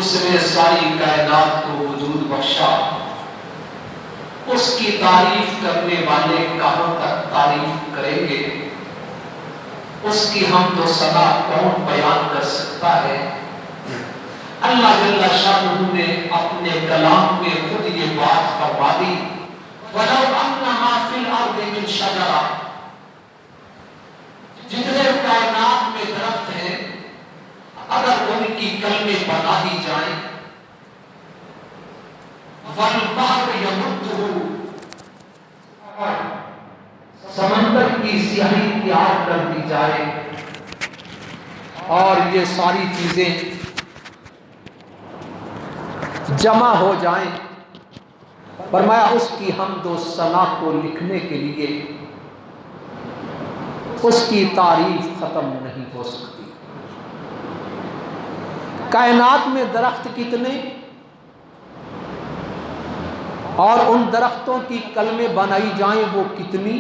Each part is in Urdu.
جس نے ساری کائنات کو وجود بخشا، اس کی تعریف کرنے والے کہاں تک تعریف کریں گے؟ اس کی حمد و ثنا کون بیان کر سکتا ہے؟ اللہ جل شانہ نے اپنے کلام میں خود یہ بات فرما دی، وَلَوْ أَنَّ مَا فِي الْأَرْضِ مِنْ شَجَرَةٍ، جتنے کائنات میں درخت ہیں اگر ان کی کلمیں بنا دی جائیں، وَالْبَحْرُ يَمُدُّهُ، سمندر کی سیاہی تیار کر دی جائے اور یہ ساری چیزیں جمع ہو جائیں، فرمایا اس کی حمد و ثنا کو لکھنے کے لیے اس کی تعریف ختم نہیں ہو سکتی۔ کائنات میں درخت کتنے اور ان درختوں کی کلمیں بنائی جائیں وہ کتنی؟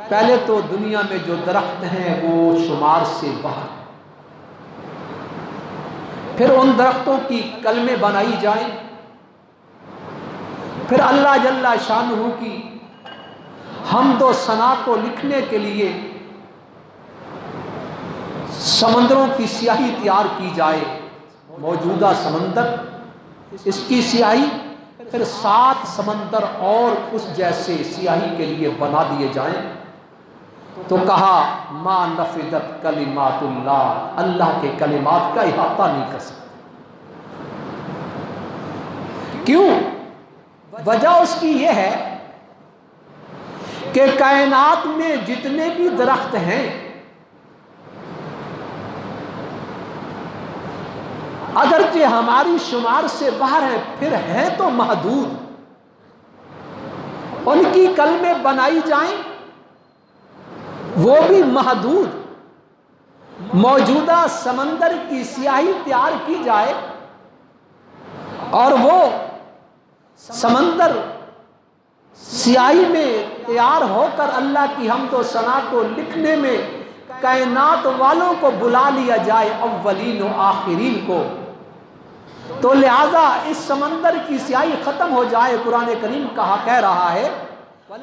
پہلے تو دنیا میں جو درخت ہیں وہ شمار سے باہر، پھر ان درختوں کی کلمیں بنائی جائیں، پھر اللہ جل شانہ کی حمد و ثنا کو لکھنے کے لیے سمندروں کی سیاہی تیار کی جائے، موجودہ سمندر، اس کی سیاہی، پھر 7 سمندر اور اس جیسے سیاہی کے لیے بنا دیے جائیں، تو کہا ما نفدت کلمات اللہ، اللہ کے کلمات کا احاطہ نہیں کر سکتے۔ کیوں؟ وجہ اس کی یہ ہے کہ کائنات میں جتنے بھی درخت ہیں اگرچہ ہماری شمار سے باہر ہیں، پھر ہیں تو محدود، ان کی کلمیں بنائی جائیں وہ بھی محدود، موجودہ سمندر کی سیاہی تیار کی جائے اور وہ سمندر سیاہی میں تیار ہو کر اللہ کی حمد و ثنا کو لکھنے میں کائنات والوں کو بلا لیا جائے، اولین و آخرین کو، تو لہذا اس سمندر کی سیاہی ختم ہو جائے۔ قرآن کریم کہہ رہا ہے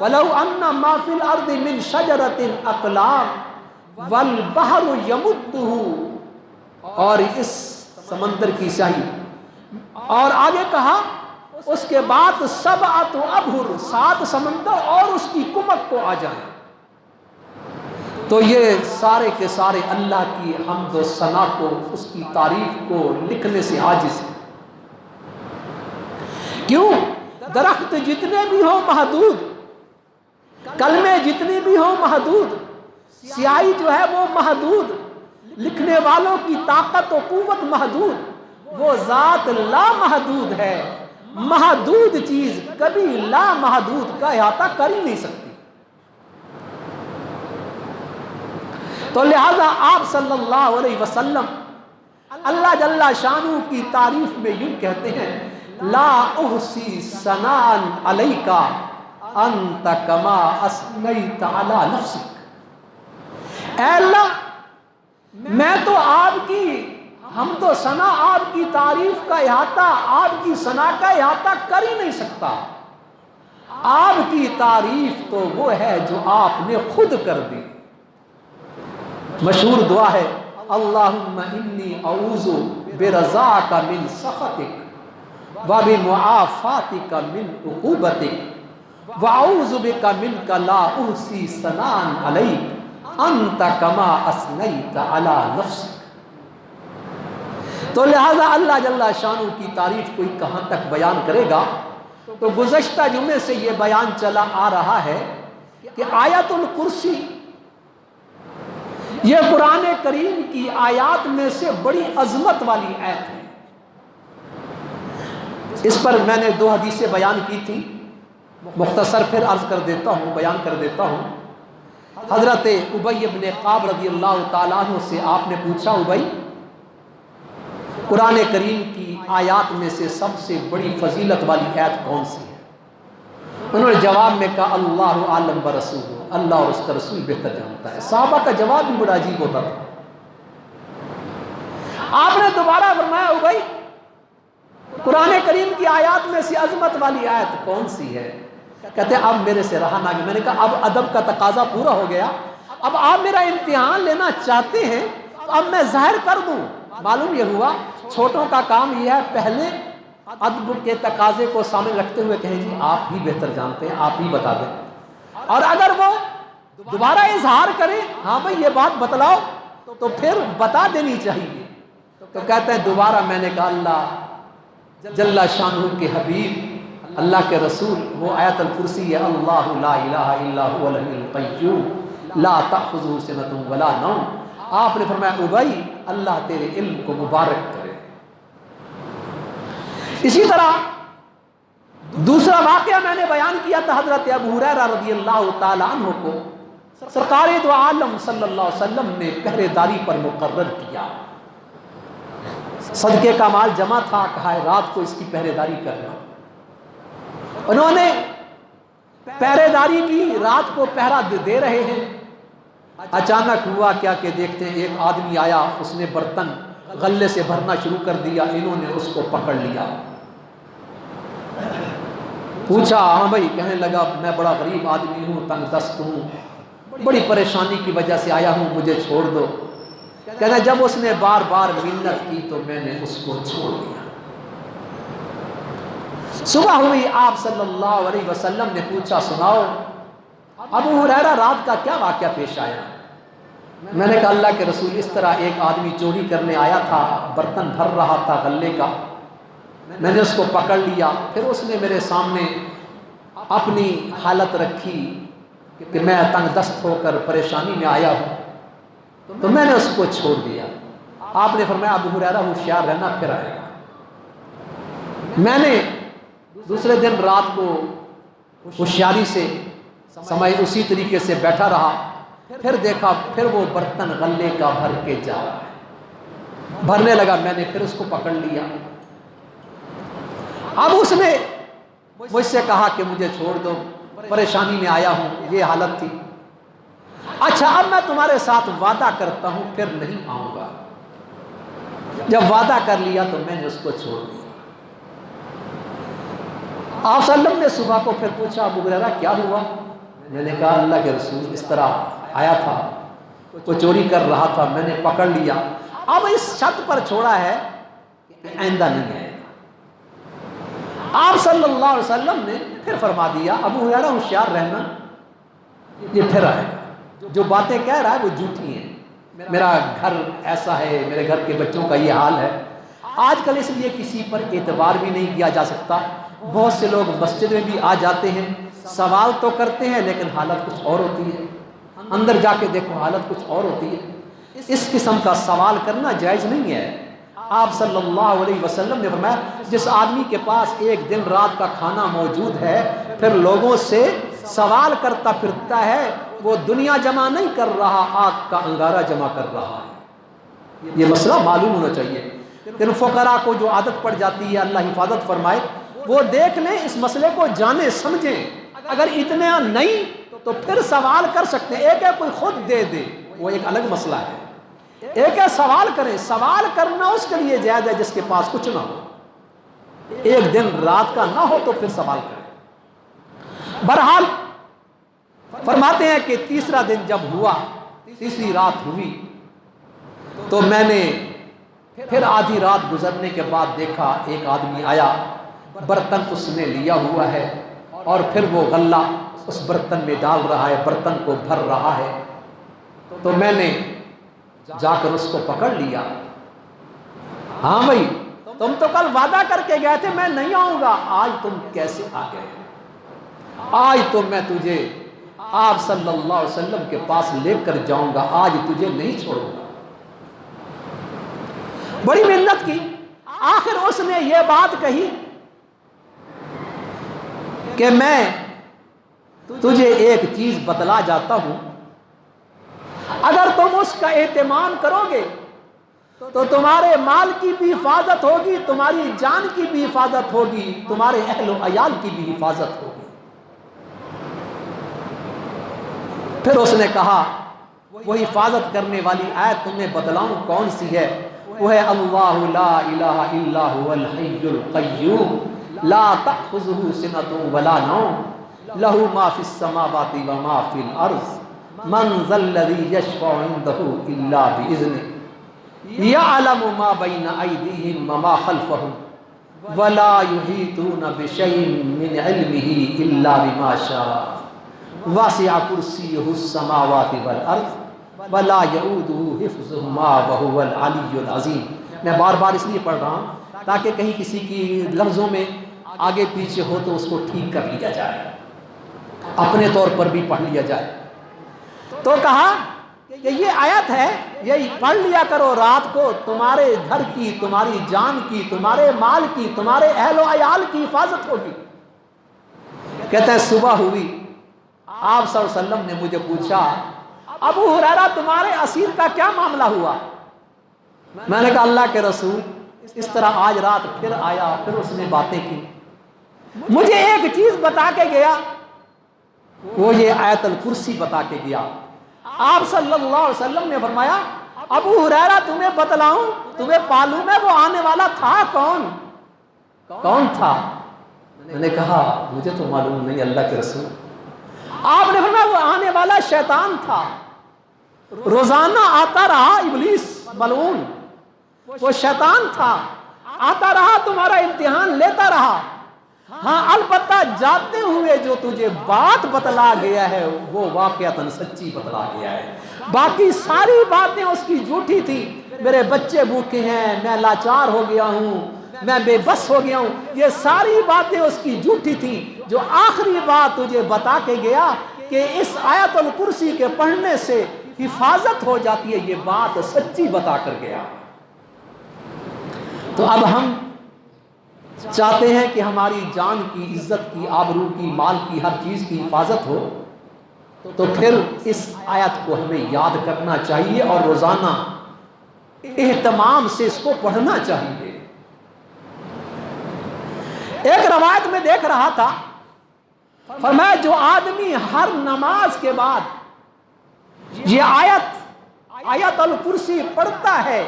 وَلَوْ أَنَّ مَا فِي الْأَرْضِ مِنْ شَجَرَةٍ أَقْلَامٌ وَالْبَحْرُ يَمُدُّهُ، اور اس سمندر کی سیاہی، اور آگے کہا اس کے بعد 7 ابحر، 7 سمندر اور اس کی کمک کو آ جائیں، تو یہ سارے کے سارے اللہ کی حمد و ثنا کو، اس کی تعریف کو لکھنے سے عاجز ہیں۔ کیوں؟ درخت جتنے بھی ہوں محدود، کلمیں جتنی بھی ہوں محدود، سیاہی جو ہے وہ محدود، لکھنے والوں کی طاقت و قوت محدود، وہ ذات لا محدود ہے، محدود چیز کبھی لا محدود کا احاطہ کر ہی نہیں سکتی۔ تو لہذا آپ صلی اللہ علیہ وسلم اللہ جل شانہ کی تعریف میں یوں کہتے ہیں لا احصی ثناء علیک انت کما اثنیت علی نفسک، اے اللہ میں تو آپ کی حمد و ثنا، آپ کی تعریف کا احاطہ، آپ کی ثنا کا احاطہ کر ہی نہیں سکتا۔ آپ کی تعریف تو وہ ہے جو آپ نے خود کر دی۔ مشہور دعا ہے اللہم انی اعوذ برضاک من سخطک وبمعافاتک من عقوبتک واعوذ بک منک لا احصی ثناء علیک انت کما اثنیت علی نفسک۔ تو لہذا اللہ جل شانہ کی تعریف کوئی کہاں تک بیان کرے گا؟ تو گزشتہ جمعے سے یہ بیان چلا آ رہا ہے کہ آیت الکرسی یہ قرآن کریم کی آیات میں سے بڑی عظمت والی آیت ہے۔ اس پر میں نے 2 حدیثیں بیان کی تھی، مختصر پھر عرض کر دیتا ہوں، بیان کر دیتا ہوں۔ حضرت ابی بن کعب رضی اللہ تعالیٰ عنہ سے آپ نے پوچھا ابی قرآن کریم کی آیات میں سے سب سے بڑی فضیلت والی آیت کون سی ہے؟ انہوں نے جواب میں کہا اللہ عالم برسول، اللہ اور اس کا رسول بہتر جانتا ہے۔ صحابہ کا جواب بھی بڑا عجیب ہوتا تھا۔ آپ نے دوبارہ فرمایا ابی قرآن کریم کی آیات میں سے عظمت والی آیت کون سی ہے؟ کہتے ہیں اب میرے سے رہا نہ گیا۔ میں نے کہا اب ادب کا تقاضا پورا ہو گیا، اب آپ میرا امتحان لینا چاہتے ہیں تو اب میں ظاہر کر دوں۔ معلوم یہ ہوا چھوٹوں کا کام یہ ہے پہلے ادب کے تقاضے کو سامنے رکھتے ہوئے کہیں جی آپ ہی بہتر جانتے ہیں، آپ ہی بتا دیں، اور اگر وہ دوبارہ اظہار کریں ہاں بھئی یہ بات بتلاؤ تو پھر بتا دینی چاہیے۔ تو کہتے ہیں دوبارہ میں نے کہا اللہ جل شانہ کے حبیب، اللہ کے رسول، وہ آیت الکرسی ہے، اللہ لا الہ الا هو الحی القیوم لا تأخذہ سنۃ ولا نوم۔ آپ نے فرمایا ابی اللہ تیرے علم کو مبارک کرے۔ اسی طرح دوسرا واقعہ میں نے بیان کیا تھا، حضرت ابو ہریرہ رضی اللہ تعالیٰ عنہ کو سرکار دو عالم صلی اللہ علیہ وسلم نے پہرے داری پر مقرر کیا۔ صدقے کا مال جمع تھا، کہا ہے رات کو اس کی پہرے داری کرنا۔ انہوں نے پہرے داری کی، رات کو پہرا دے رہے ہیں۔ اچانک ہوا کیا کہ دیکھتے ہیں ایک آدمی آیا، اس نے برتن غلے سے بھرنا شروع کر دیا، انہوں نے اس کو پکڑ لیا۔ پوچھا ہاں بھائی، کہنے لگا میں بڑا غریب آدمی ہوں، تنگ دست ہوں، بڑی پریشانی کی وجہ سے آیا ہوں، مجھے چھوڑ دو۔ کہنا جب اس نے بار بار منت کی تو میں نے اس کو چھوڑ دیا۔ صبح ہوئی، آپ صلی اللہ علیہ وسلم نے پوچھا سناؤ ابو ہریرہ رات کا کیا واقعہ پیش آیا؟ میں نے کہا اللہ کے رسول اس طرح ایک آدمی چوری کرنے آیا تھا، برتن بھر رہا تھا غلے کا، میں نے اس کو پکڑ لیا، پھر اس نے میرے سامنے اپنی حالت رکھی کہ میں تنگ دست ہو کر پریشانی میں آیا ہوں، تو میں نے اس کو چھوڑ دیا۔ آپ نے فرمایا ابو ہریرہ ہوشیار رہنا، پھر آئے گا۔ میں نے دوسرے دن رات کو ہوشیاری سے سمجھ اسی طریقے سے بیٹھا رہا، پھر دیکھا پھر وہ برتن غلے کا بھر کے جا رہا ہے، بھرنے لگا، میں نے پھر اس کو پکڑ لیا۔ اب اس نے مجھ سے کہا کہ مجھے چھوڑ دو، پریشانی میں آیا ہوں، یہ حالت تھی۔ اچھا اب میں تمہارے ساتھ وعدہ کرتا ہوں پھر نہیں آؤں گا۔ جب وعدہ کر لیا تو میں نے اس کو چھوڑ دیا۔ آپ صلی اللہ علیہ وسلم نے صبح کو پھر پوچھا ابو ہریرہ کیا ہوا؟ میں نے کہا اللہ کے رسول اس طرح آیا تھا، وہ چوری کر رہا تھا، میں نے پکڑ لیا، اب اس شرط پر چھوڑا ہے کہ آئندہ نہیں آئے گا۔ آپ صلی اللہ علیہ وسلم نے پھر فرما دیا ابو ہریرہ ہوشیار رہنا، یہ پھر آئے گا، جو باتیں کہہ رہا ہے وہ جھوٹی ہیں، میرا گھر ایسا ہے، میرے گھر کے بچوں کا یہ حال ہے۔ آج کل اس لیے کسی پر اعتبار بھی نہیں کیا جا سکتا، بہت سے لوگ مسجد میں بھی آ جاتے ہیں، سوال تو کرتے ہیں لیکن حالت کچھ اور ہوتی ہے، اندر جا کے دیکھو حالت کچھ اور ہوتی ہے۔ اس قسم کا سوال کرنا جائز نہیں ہے۔ آپ صلی اللہ علیہ وسلم نے فرمایا جس آدمی کے پاس ایک دن رات کا کھانا موجود ہے پھر لوگوں سے سوال کرتا پھرتا ہے، وہ دنیا جمع نہیں کر رہا، آگ کا انگارہ جمع کر رہا ہے۔ یہ مسئلہ معلوم ہونا چاہیے۔ ان فقراء کو جو عادت پڑ جاتی ہے، اللہ حفاظت فرمائے، وہ دیکھ لیں، اس مسئلے کو جانیں سمجھیں، اگر اتنا نہیں تو پھر سوال کر سکتے ہیں۔ ایک ہے کوئی خود دے دے، وہ ایک الگ مسئلہ ہے، ایک ہے سوال کریں، سوال کرنا اس کے لیے جائز ہے جس کے پاس کچھ نہ ہو، ایک دن رات کا نہ ہو تو پھر سوال کریں۔ بہرحال فرماتے ہیں کہ تیسرا دن جب ہوا، تیسری رات ہوئی تو میں نے پھر آدھی رات گزرنے کے بعد دیکھا ایک آدمی آیا، برتن اس نے لیا ہوا ہے اور پھر وہ غلہ اس برتن میں ڈال رہا ہے، برتن کو بھر رہا ہے۔ تو میں نے جا کر اس کو پکڑ لیا۔ ہاں بھائی تم تو کل وعدہ کر کے گئے تھے میں نہیں آؤں گا، آج تم کیسے آ گئے؟ آج تو میں تجھے آپ صلی اللہ علیہ وسلم کے پاس لے کر جاؤں گا، آج تجھے نہیں چھوڑوں گا۔ بڑی محنت کی، آخر اس نے یہ بات کہی کہ میں تجھے ایک چیز بتلا جاتا ہوں، اگر تم اس کا اہتمام کرو گے تو تمہارے مال کی بھی حفاظت ہوگی، تمہاری جان کی بھی حفاظت ہوگی، تمہارے اہل و عیال کی بھی حفاظت ہوگی۔ پھر اس نے کہا وہ حفاظت کرنے والی آیت تمہیں بتلاؤں کون سی ہے؟ وہ ہے اللہ لا الہ الا هو الحی القیوم لا تأخذہ سنۃ ولا نوم لہ ما فی السماوات وما فی الارض من ذا الذی یشفع عندہ الا بإذنہ یعلم ما بین ایدیہم وما خلفہم ولا یحیطون بشیء من علمہ الا بما شاء وسع کرسیہ السماوات والارض ولا یعودہ حفظہما وہو العلی العظیم۔ میں بار بار اس لیے پڑھ رہا ہوں تاکہ کہیں کسی کی لفظوں میں آگے پیچھے ہو تو اس کو ٹھیک کر لیا جائے، اپنے طور پر بھی پڑھ لیا جائے۔ تو کہا کہ یہ آیت ہے، یہی پڑھ لیا کرو رات کو، تمہارے گھر کی، تمہاری جان کی، تمہارے مال کی، تمہارے اہل و عیال کی حفاظت ہوگی۔ کہتے ہیں صبح ہوئی، آپ صلی اللہ علیہ وسلم نے مجھے پوچھا ابو ہریرہ تمہارے اسیر کا کیا معاملہ ہوا؟ میں نے کہا اللہ کے رسول اس طرح آج رات پھر آیا، پھر اس نے باتیں کی، مجھے ایک چیز بتا کے گیا، وہ یہ آیت الکرسی بتا کے گیا۔ آپ صلی اللہ علیہ وسلم نے فرمایا ابو ہریرہ تمہیں بتلاؤں، تمہیں معلوم ہے وہ آنے والا تھا کون تھا؟ میں نے کہا مجھے تو معلوم نہیں اللہ کے رسول۔ آپ نے فرمایا وہ آنے والا شیطان تھا، روزانہ آتا رہا ابلیس ملعون، وہ شیطان تھا، آتا رہا تمہارا امتحان لیتا رہا، ہاں البتہ جاتے ہوئے جو تجھے بات بتلا گیا ہے وہ واقعتاً سچی بتلا گیا ہے، باقی ساری باتیں اس کی جھوٹی تھی۔ میرے بچے بھوکے ہیں، میں لاچار ہو گیا ہوں، میں بے بس ہو گیا ہوں، یہ ساری باتیں اس کی جھوٹی تھی۔ جو آخری بات تجھے بتا کے گیا کہ اس آیت الکرسی کے پڑھنے سے حفاظت ہو جاتی ہے، یہ بات سچی بتا کر گیا۔ تو اب ہم چاہتے ہیں کہ ہماری جان کی، عزت کی، آبرو کی، مال کی، ہر چیز کی حفاظت ہو، تو پھر اس آیت کو ہمیں یاد کرنا چاہیے اور روزانہ اہتمام سے اس کو پڑھنا چاہیے۔ ایک روایت میں دیکھ رہا تھا، فرمایا جو آدمی ہر نماز کے بعد یہ آیت الکرسی پڑھتا ہے،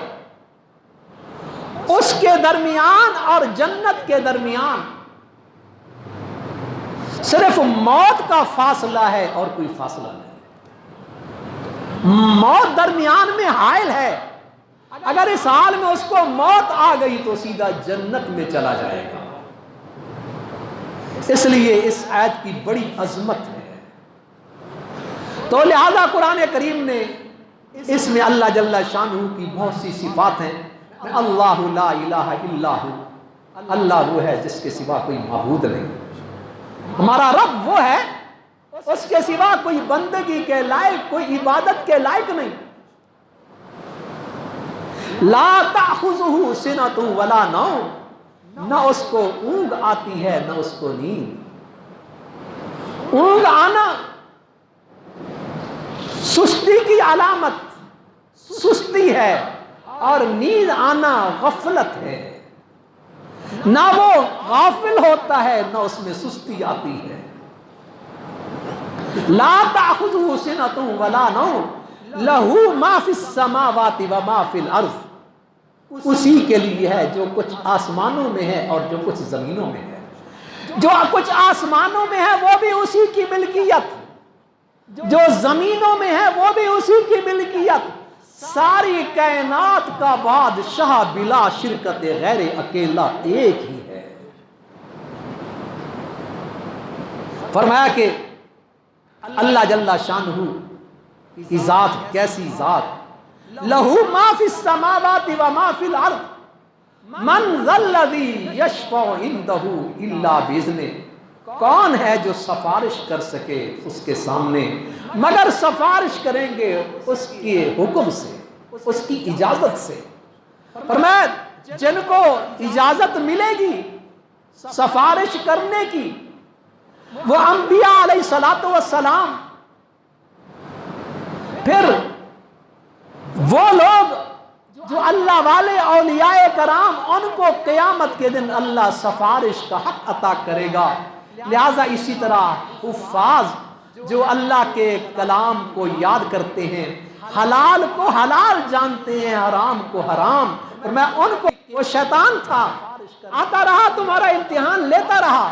اس کے درمیان اور جنت کے درمیان صرف موت کا فاصلہ ہے اور کوئی فاصلہ نہیں۔ موت درمیان میں حائل ہے، اگر اس حال میں اس کو موت آ گئی تو سیدھا جنت میں چلا جائے گا۔ اس لیے اس آیت کی بڑی عظمت ہے، تو لہذا قرآن کریم نے اس میں اللہ جل شانہ کی بہت سی صفات ہیں۔ اللہ لا الہ الا ہو، اللہ وہ ہے جس کے سوا کوئی معبود نہیں، ہمارا رب وہ ہے اس کے سوا کوئی بندگی کے لائق، کوئی عبادت کے لائق نہیں۔ لا تأخذہ سنۃ ولا نوم، نہ اس کو اونگ آتی ہے نہ اس کو نیند۔ اونگ آنا سستی کی علامت سستی ہے، اور نیند آنا غفلت ہے، نہ وہ غافل ہوتا ہے نہ اس میں سستی آتی ہے۔ لا تأخذہ سنۃ ولا نوم لہ ما فی السماوات وما فی الارض، اسی کے لیے ہے جو کچھ آسمانوں میں ہے اور جو کچھ زمینوں میں ہے۔ جو کچھ آسمانوں میں ہے وہ بھی اسی کی ملکیت، جو زمینوں میں ہے وہ بھی اسی کی ملکیت۔ ساری کائنات کا بادشاہ بلا شرکت غیر اکیلا ایک ہی ہے۔ فرمایا کہ اللہ جل شانہ کی ذات کیسی ذات، لہو ما فی السماوات وما فی الارض من ذا الذی یشفع عندہ الا باذنہ، کون ہے جو سفارش کر سکے اس کے سامنے مگر سفارش کریں گے اس کے حکم سے، اس کی اجازت سے۔ فرمایا جن کو اجازت ملے گی سفارش کرنے کی وہ انبیاء علیہ الصلوۃ والسلام، پھر وہ لوگ جو اللہ والے اولیاء کرام، ان کو قیامت کے دن اللہ سفارش کا حق عطا کرے گا۔ لہذا اسی طرح حفاظ جو اللہ کے کلام کو یاد کرتے ہیں، حلال کو حلال جانتے ہیں، حرام کو حرام، اور میں ان کو، وہ شیطان تھا، آتا رہا تمہارا امتحان لیتا رہا،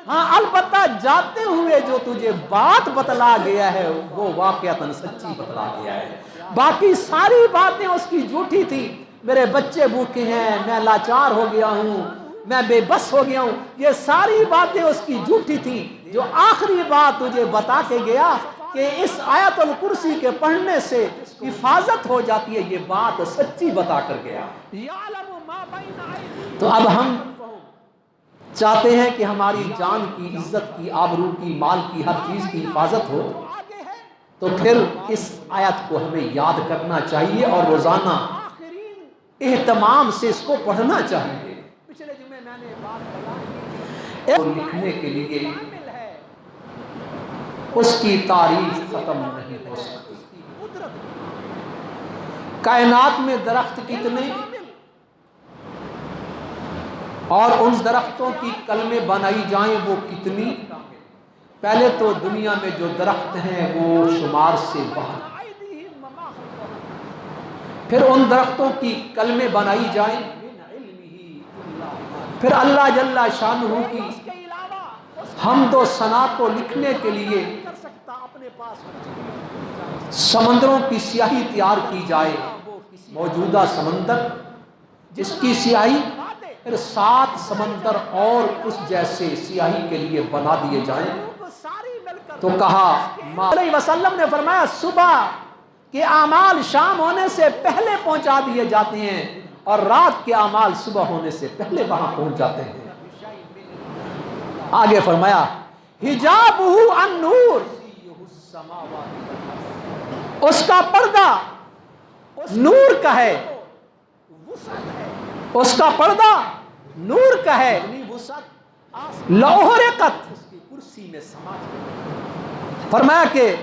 ہاں البتہ جاتے ہوئے جو تجھے بات بتلا گیا ہے وہ واقعتاً سچی بتلا گیا ہے، باقی ساری باتیں اس کی جھوٹی تھی۔ میرے بچے بھوکے ہیں، میں لاچار ہو گیا ہوں، میں بے بس ہو گیا ہوں، یہ ساری باتیں اس کی جھوٹی تھی۔ جو آخری بات تجھے بتا کے گیا کہ اس آیت الکرسی کے پڑھنے سے حفاظت ہو جاتی ہے، یہ بات سچی بتا کر گیا۔ تو اب ہم چاہتے ہیں کہ ہماری جان کی، عزت کی، آبرو کی، مال کی، ہر چیز کی حفاظت ہو، تو پھر اس آیت کو ہمیں یاد کرنا چاہیے اور روزانہ اہتمام سے اس کو پڑھنا چاہیے۔ پچھلے جمعے میں نے بات بتائی، لکھنے کے لیے اس کی تعریف ختم نہیں ہو سکتی۔ کائنات میں درخت کتنے اور ان درختوں کی کلمیں بنائی جائیں وہ کتنی، پہلے تو دنیا میں جو درخت ہیں وہ شمار سے باہر، پھر ان درختوں کی کلمیں بنائی جائیں، پھر اللہ جل شانہ کی حمد و ثنا کو لکھنے کے لیے سمندروں کی سیاہی تیار کی جائے، موجودہ سمندر جس کی سیاہی، پھر 7 سمندر اور اس جیسے سیاہی کے لیے بنا دیے جائیں۔ تو کہا علیہ وسلم نے فرمایا صبح کے اعمال شام ہونے سے پہلے پہنچا دیے جاتے ہیں اور رات کے اعمال صبح ہونے سے پہلے وہاں پہنچ جاتے ہیں۔ آگے فرمایا حجابہ النور، اس کا پردہ نور کا ہے، اس کا پردہ نور کا ہے، لوحرقت، کرسی میں سما۔ فرمایا کہ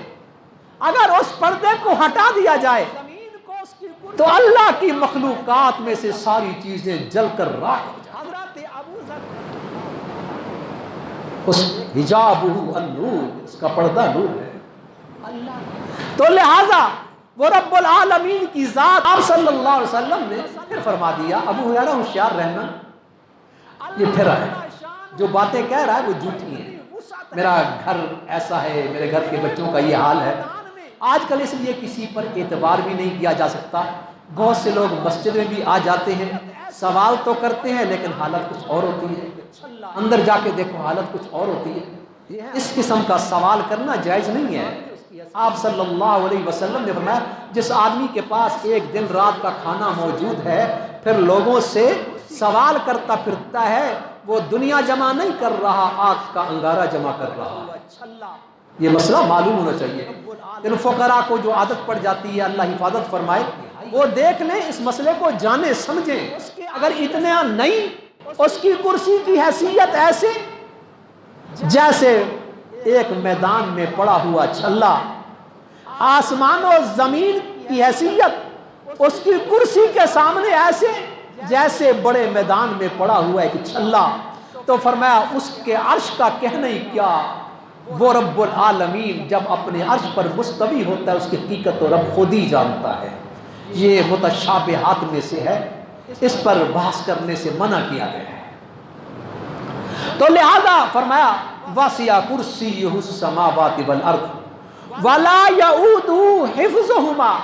اگر اس پردے کو ہٹا دیا جائے تو اللہ کی مخلوقات میں سے ساری چیزیں جل کر راکھ ہو جائیں۔ اس حجابہ النور، اس کا پردہ نور ہے۔ تو لہذا وہ رب العالمین کی ذات، آپ صلی اللہ علیہ وسلم نے پھر فرما دیا، ابو ہریرہ ہوشیار رہنا، یہ پھر آئے جو باتیں کہہ رہا ہے وہ جھوٹی ہیں، میرا گھر ایسا ہے، میرے گھر کے بچوں کا یہ حال ہے۔ آج کل اس لیے کسی پر اعتبار بھی نہیں کیا جا سکتا، بہت سے لوگ مسجد میں بھی آ جاتے ہیں، سوال تو کرتے ہیں لیکن حالت کچھ اور ہوتی ہے، اندر جا کے دیکھو حالت کچھ اور ہوتی ہے۔ اس قسم کا سوال کرنا جائز نہیں ہے۔ آپ صلی اللہ علیہ وسلم نے فرمایا جس آدمی کے پاس ایک دن رات کا کھانا موجود ہے پھر لوگوں سے سوال کرتا پھرتا ہے، وہ دنیا جمع نہیں کر رہا، آگ کا انگارہ جمع کر رہا۔ یہ مسئلہ معلوم ہونا چاہیے۔ ان فقراء کو جو عادت پڑ جاتی ہے، اللہ حفاظت فرمائے، وہ دیکھ لیں، اس مسئلے کو جانے سمجھیں۔ اگر اتنا نہیں، اس کی کرسی کی حیثیت ایسے جیسے ایک میدان میں پڑا ہوا چھلا، آسمان و زمین کی حیثیت اس کی کرسی کے سامنے ایسے جیسے بڑے میدان میں پڑا ہوا ایک چھلا۔ تو فرمایا اس کے عرش کا کہنا ہی کیا، وہ رب العالمین جب اپنے عرش پر مستوی ہوتا ہے اس کی حقیقت تو رب خود ہی جانتا ہے۔ یہ متشابہات میں سے ہے، اس پر بحث کرنے سے منع کیا گیا ہے۔ تو لہذا فرمایا وَسِعَ كُرْسِيُّهُ السَّمَاوَاتِ وَالْأَرْضِ وَلَا يَئُودُهُ حِفْظُهُمَا،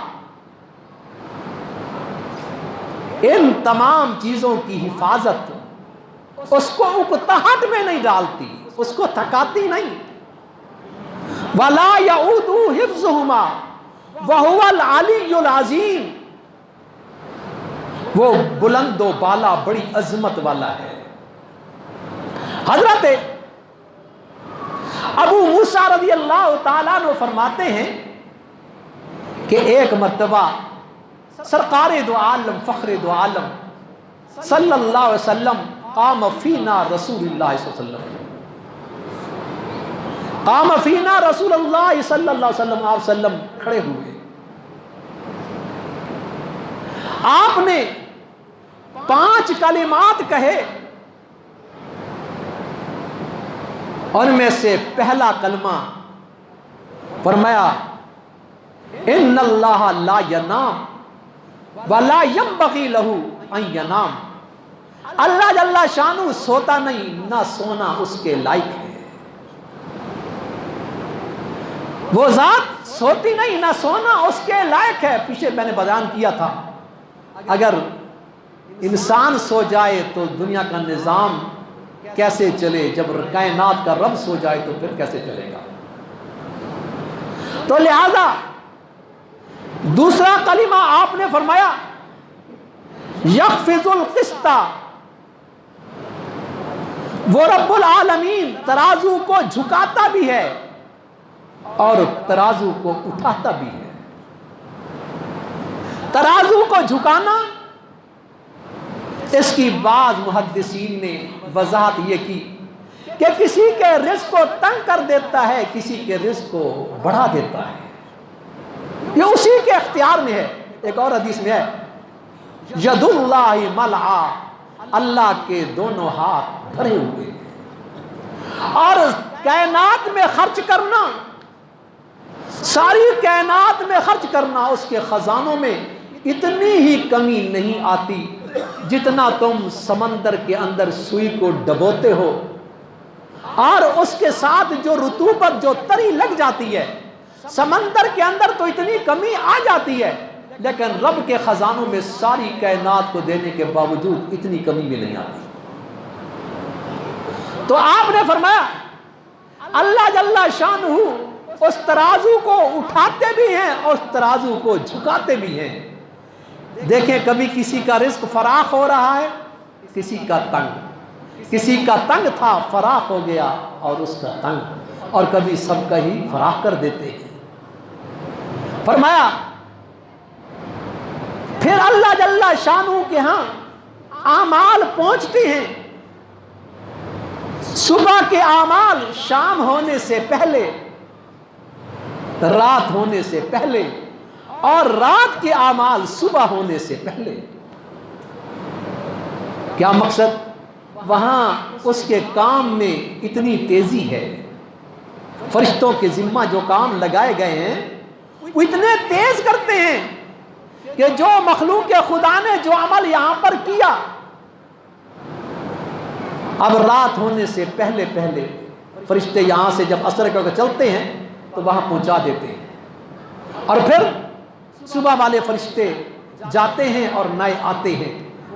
ان تمام چیزوں کی حفاظت اس کو اکتاہٹ میں نہیں ڈالتی، اس کو تھکاتی نہیں۔ وَلَا يَئُودُهُ حِفْظُهُمَا وَهُوَ الْعَلِيُّ الْعَظِيمُ، وہ بلند و بالا بڑی عظمت والا ہے۔ حضرت ابو موسیٰ رضی اللہ تعالیٰ عنہ فرماتے ہیں کہ ایک مرتبہ سرکار دو عالم، فخر دو عالم صلی اللہ علیہ وسلم قام فینا رسول اللہ صلی اللہ علیہ وسلم، قام فینا رسول اللہ صلی اللہ علیہ وسلم، آپ وسلم کھڑے ہوئے، آپ نے 5 کلمات کہے، ان میں سے پہلا کلمہ فرمایا ان اللہ لا ینام ولا ينبغي له ان ینام، اللہ جل شانہ سوتا نہیں، نہ سونا اس کے لائق ہے۔ وہ ذات سوتی نہیں، نہ سونا اس کے لائق ہے۔ پیچھے میں نے بیان کیا تھا، اگر انسان سو جائے تو دنیا کا نظام کیسے چلے، جب کائنات کا رب سو جائے تو پھر کیسے چلے گا؟ تو لہذا دوسرا کلمہ آپ نے فرمایا یخفض القسط، وہ رب العالمین ترازو کو جھکاتا بھی ہے اور ترازو کو اٹھاتا بھی ہے۔ ترازو کو جھکانا، اس کی بعض محدثین نے وضاحت یہ کی کہ کسی کے رزق کو تنگ کر دیتا ہے، کسی کے رزق کو بڑھا دیتا ہے، یہ اسی کے اختیار میں ہے۔ ایک اور حدیث میں ہے ید اللہ ملعا، اللہ کے دونوں ہاتھ بھرے ہوئے، اور کائنات میں خرچ کرنا، ساری کائنات میں خرچ کرنا، اس کے خزانوں میں اتنی ہی کمی نہیں آتی جتنا تم سمندر کے اندر سوئی کو ڈبوتے ہو اور اس کے ساتھ جو رطوبت، جو تری لگ جاتی ہے، سمندر کے اندر تو اتنی کمی آ جاتی ہے، لیکن رب کے خزانوں میں ساری کائنات کو دینے کے باوجود اتنی کمی بھی نہیں آتی۔ تو آپ نے فرمایا اللہ جل شانہ اس ترازو کو اٹھاتے بھی ہیں اور اس ترازو کو جھکاتے بھی ہیں۔ دیکھیں کبھی کسی کا رزق فراخ ہو رہا ہے، کسی کا تنگ، کسی کا تنگ تھا فراخ ہو گیا اور اس کا تنگ، اور کبھی سب کا ہی فراخ کر دیتے ہیں۔ فرمایا پھر اللہ جل شانہ کے ہاں اعمال پہنچتے ہیں، صبح کے اعمال شام ہونے سے پہلے، رات ہونے سے پہلے، اور رات کے اعمال صبح ہونے سے پہلے۔ کیا مقصد؟ وہاں اس کے کام میں اتنی تیزی ہے، فرشتوں کے ذمہ جو کام لگائے گئے ہیں وہ اتنے تیز کرتے ہیں کہ جو مخلوق خدا نے جو عمل یہاں پر کیا، اب رات ہونے سے پہلے پہلے فرشتے یہاں سے جب اثر کر کے چلتے ہیں تو وہاں پہنچا دیتے ہیں، اور پھر صبح والے فرشتے جاتے ہیں اور نئے آتے ہیں،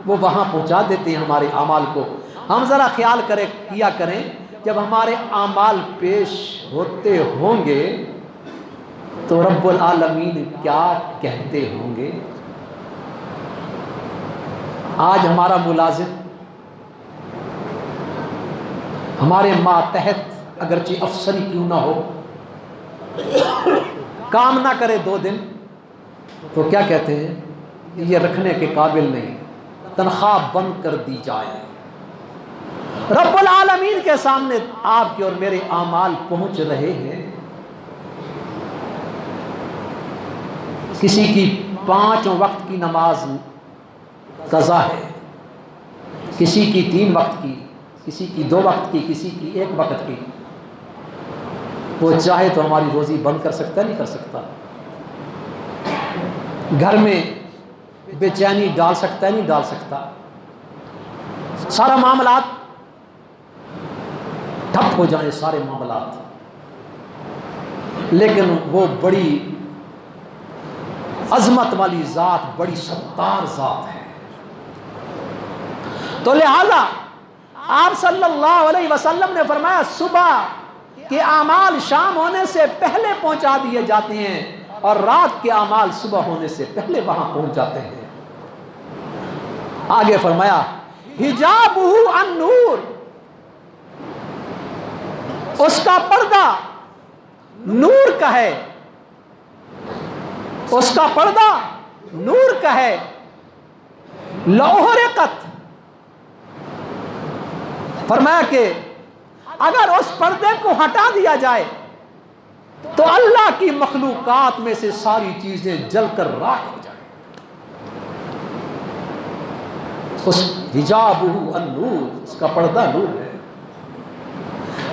وہ وہاں پہنچا دیتے ہیں ہمارے اعمال کو۔ ہم ذرا خیال کیا کریں، جب ہمارے اعمال پیش ہوتے ہوں گے تو رب العالمین کیا کہتے ہوں گے؟ آج ہمارا ملازم ہمارے ماتحت اگرچہ افسری کیوں نہ ہو، کام نہ کرے 2 دن تو کیا کہتے ہیں؟ یہ رکھنے کے قابل نہیں، تنخواہ بند کر دی جائے۔ رب العالمین کے سامنے آپ کے اور میرے اعمال پہنچ رہے ہیں۔ کسی کی 5 وقت کی نماز قضا ہے، کسی کی 3 وقت کی، کسی کی 2 وقت کی، کسی کی 1 وقت کی۔ وہ چاہے تو ہماری روزی بند کر سکتا ہے؟ نہیں کر سکتا۔ گھر میں بے چینی ڈال سکتا ہے؟ نہیں ڈال سکتا۔ سارا معاملات ٹھپ ہو جائیں، سارے معاملات، لیکن وہ بڑی عظمت والی ذات، بڑی ستار ذات ہے۔ تو لہذا آپ صلی اللہ علیہ وسلم نے فرمایا صبح کے اعمال شام ہونے سے پہلے پہنچا دیے جاتے ہیں اور رات کے اعمال صبح ہونے سے پہلے وہاں پہنچ جاتے ہیں۔ آگے فرمایا حجابہ النور، اس کا پردہ نور کا ہے، اس کا پردہ نور کا ہے۔ لوحرقت، فرمایا کہ اگر اس پردے کو ہٹا دیا جائے تو اللہ کی مخلوقات میں سے ساری چیزیں جل کر راکھ ہو جائیں۔ اس حجابہ النور، اس کا پردہ نور ہے۔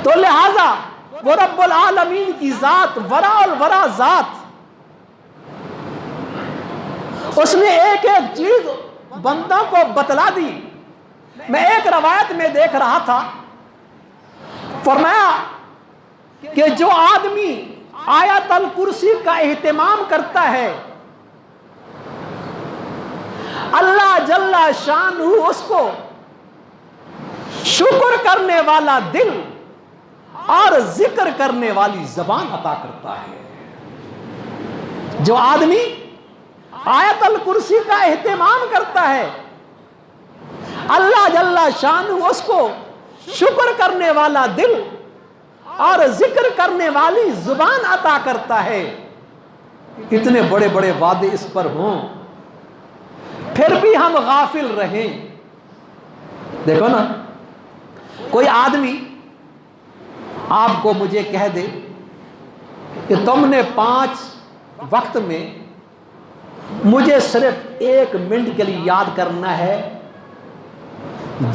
تو لہذا وہ رب العالمین کی ذات، ورا الورا ذات، اس نے ایک ایک چیز بندوں کو بتلا دی۔ میں ایک روایت میں دیکھ رہا تھا، فرمایا کہ جو آدمی آیت الکرسی کا اہتمام کرتا ہے اللہ جل شانہ اس کو شکر کرنے والا دل اور ذکر کرنے والی زبان عطا کرتا ہے۔ جو آدمی آیت الکرسی کا اہتمام کرتا ہے اللہ جل شانہ اس کو شکر کرنے والا دل اور ذکر کرنے والی زبان عطا کرتا ہے۔ اتنے بڑے بڑے وعدے اس پر ہوں، پھر بھی ہم غافل رہیں۔ دیکھو نا، کوئی آدمی آپ کو مجھے کہہ دے کہ تم نے 5 وقت میں مجھے صرف 1 منٹ کے لیے یاد کرنا ہے،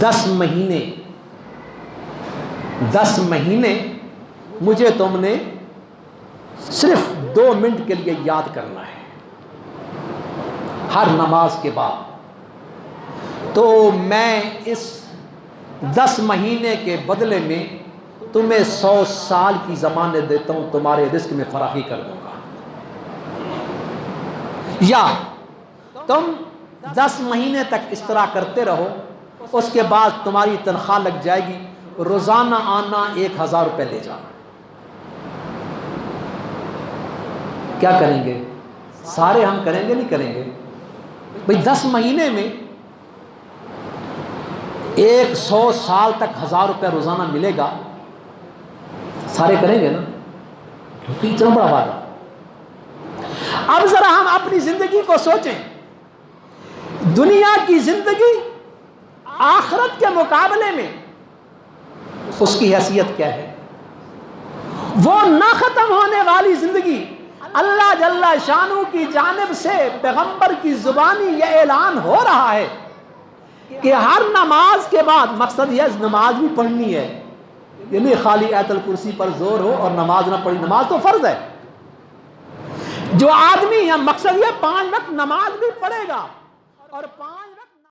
10 مہینے مجھے تم نے صرف 2 منٹ کے لیے یاد کرنا ہے ہر نماز کے بعد، تو میں اس 10 مہینے کے بدلے میں تمہیں 100 سال کی ضمانت دیتا ہوں، تمہارے رزق میں فراخی کر دوں گا۔ یا تم 10 مہینے تک اس طرح کرتے رہو، اس کے بعد تمہاری تنخواہ لگ جائے گی، روزانہ آنا 1000 روپے لے جانا۔ کیا کریں گے؟ سارے ہم کریں گے؟ نہیں کریں گے بھئی؟ 10 مہینے میں 100 سال تک 1000 روپے روزانہ ملے گا، سارے کریں گے نا؟ کیونکہ اتنا بڑا وعدہ۔ اب ذرا ہم اپنی زندگی کو سوچیں، دنیا کی زندگی آخرت کے مقابلے میں اس کی حیثیت کیا ہے؟ وہ نہ ختم ہونے والی زندگی، اللہ جل شانہ کی جانب سے پیغمبر کی زبانی یہ اعلان ہو رہا ہے کہ ہر نماز کے بعد، مقصد یہ نماز بھی پڑھنی ہے، یعنی خالی آیت الکرسی پر زور ہو اور نماز نہ پڑھی، نماز تو فرض ہے۔ جو آدمی، یا مقصد یہ 5 وقت نماز بھی پڑھے گا اور 5